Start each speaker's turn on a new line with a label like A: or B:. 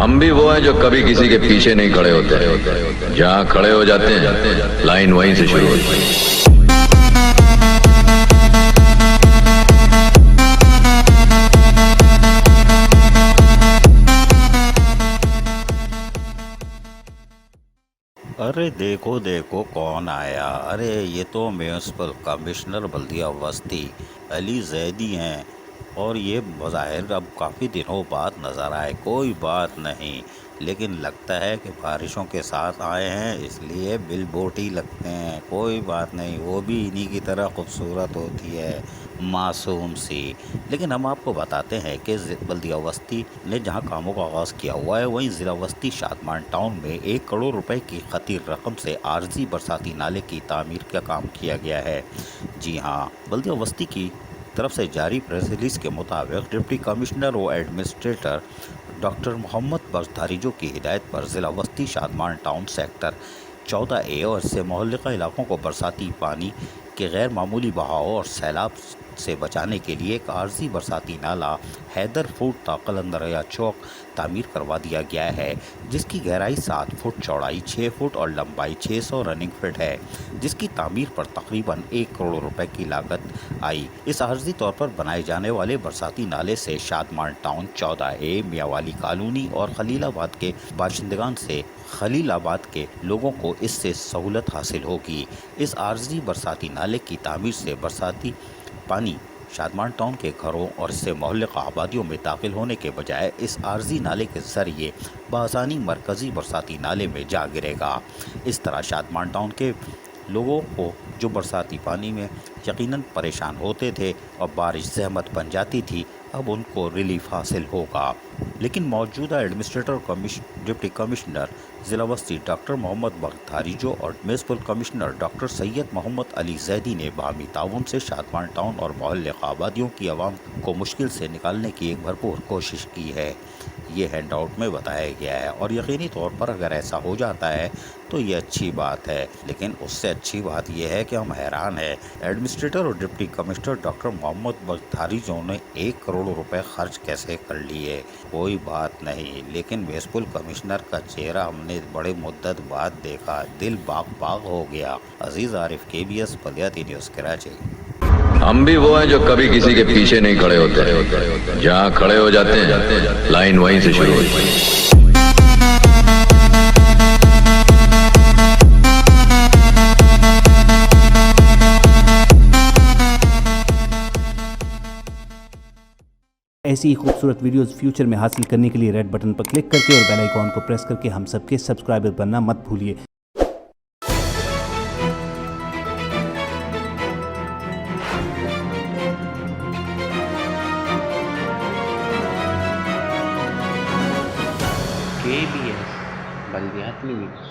A: ہم بھی وہ ہیں جو کبھی کسی کے پیچھے نہیں کھڑے ہوتے، جہاں کھڑے ہو جاتے ہیں لائن وہیں سے شروع ہوتی ہے۔
B: ارے دیکھو دیکھو کون آیا، ارے یہ تو میونسپل کمشنر بلدیہ وسطی علی زیدی ہیں، اور یہ بظاہر اب کافی دنوں بعد نظر آئے۔ کوئی بات نہیں، لیکن لگتا ہے کہ بارشوں کے ساتھ آئے ہیں اس لیے بل بوٹی لگتے ہیں۔ کوئی بات نہیں، وہ بھی انہی کی طرح خوبصورت ہوتی ہے، معصوم سی۔ لیکن ہم آپ کو بتاتے ہیں کہ بلدیہ وسطی نے جہاں کاموں کا آغاز کیا ہوا ہے، وہیں ضلع وسطی شادمان ٹاؤن میں 1 کروڑ روپے کی خطیر رقم سے عارضی برساتی نالے کی تعمیر کا کام کیا گیا ہے۔ جی ہاں، بلدیہ وسطی کی طرف سے جاری پریس ریلیز کے مطابق ڈپٹی کمشنر و ایڈمنسٹریٹر ڈاکٹر محمد بخش دھاریجو کی ہدایت پر ضلع وسطی شادمان ٹاؤن سیکٹر 14A اور اس سے متعلقہ علاقوں کو برساتی پانی کے غیر معمولی بہاؤ اور سیلاب سے بچانے کے لیے ایک عارضی برساتی نالہ حیدر فوٹ تا قلندریہ چوک تعمیر کروا دیا گیا ہے، جس کی گہرائی 7 فٹ، چوڑائی 6 فٹ اور لمبائی 600 رننگ فٹ ہے، جس کی تعمیر پر تقریباً 1 کروڑ روپے کی لاگت آئی۔ اس عارضی طور پر بنائے جانے والے برساتی نالے سے شادمان ٹاؤن 14A، میاں والی کالونی اور خلیل آباد کے باشندگان سے خلیل آباد کے لوگوں کو اس سے سہولت حاصل ہوگی۔ اس عارضی برساتی نالے کی تعمیر سے برساتی پانی شادمان ٹاؤن کے گھروں اور اس سے متعلقہ آبادیوں میں داخل ہونے کے بجائے اس عارضی نالے کے ذریعے بآسانی مرکزی برساتی نالے میں جا گرے گا۔ اس طرح شادمان ٹاؤن کے لوگوں کو جو برساتی پانی میں یقیناً پریشان ہوتے تھے اور بارش زحمت بن جاتی تھی، اب ان کو ریلیف حاصل ہوگا۔ لیکن موجودہ ایڈمنسٹریٹر ڈپٹی کمشنر ضلع وسطی ڈاکٹر محمد بخش دھاریجو اور میونسپل کمشنر ڈاکٹر سید محمد علی زیدی نے باہمی تعاون سے شادمان ٹاؤن اور متعلقہ آبادیوں کی عوام کو مشکل سے نکالنے کی ایک بھرپور کوشش کی ہے، یہ ہینڈ آؤٹ میں بتایا گیا ہے، اور یقینی طور پر اگر ایسا ہو جاتا ہے تو یہ اچھی بات ہے۔ لیکن اس سے اچھی بات یہ ہے کہ ہم حیران ہیں، ایڈمنسٹریٹر اور deputy commissioner doctor Muhammad Bakhsh Dharejo نے 1 کروڑ روپے خرچ کیسے کر لیے۔ کوئی بات نہیں، لیکن میونسپل کمشنر کا چہرہ ہم نے بڑے مدت بعد دیکھا، دل باغ باغ ہو گیا۔ عزیز عارف، KBS بلیاتی نیوز، کراچی۔
A: ہم بھی وہ ہیں جو کبھی کسی کے پیچھے نہیں کھڑے ہوتے، جہاں کھڑے ہو جاتے ہیں لائن وہیں سے شروع ہوتی ہے۔
C: ایسی ہی خوبصورت ویڈیوز فیوچر میں حاصل کرنے کے لیے ریڈ بٹن پر کلک کر کے اور بیل آئیکن کو پریس کر کے ہم سب کے سبسکرائبر بننا مت بھولیے۔
D: KBS بلدیاتی نیوز۔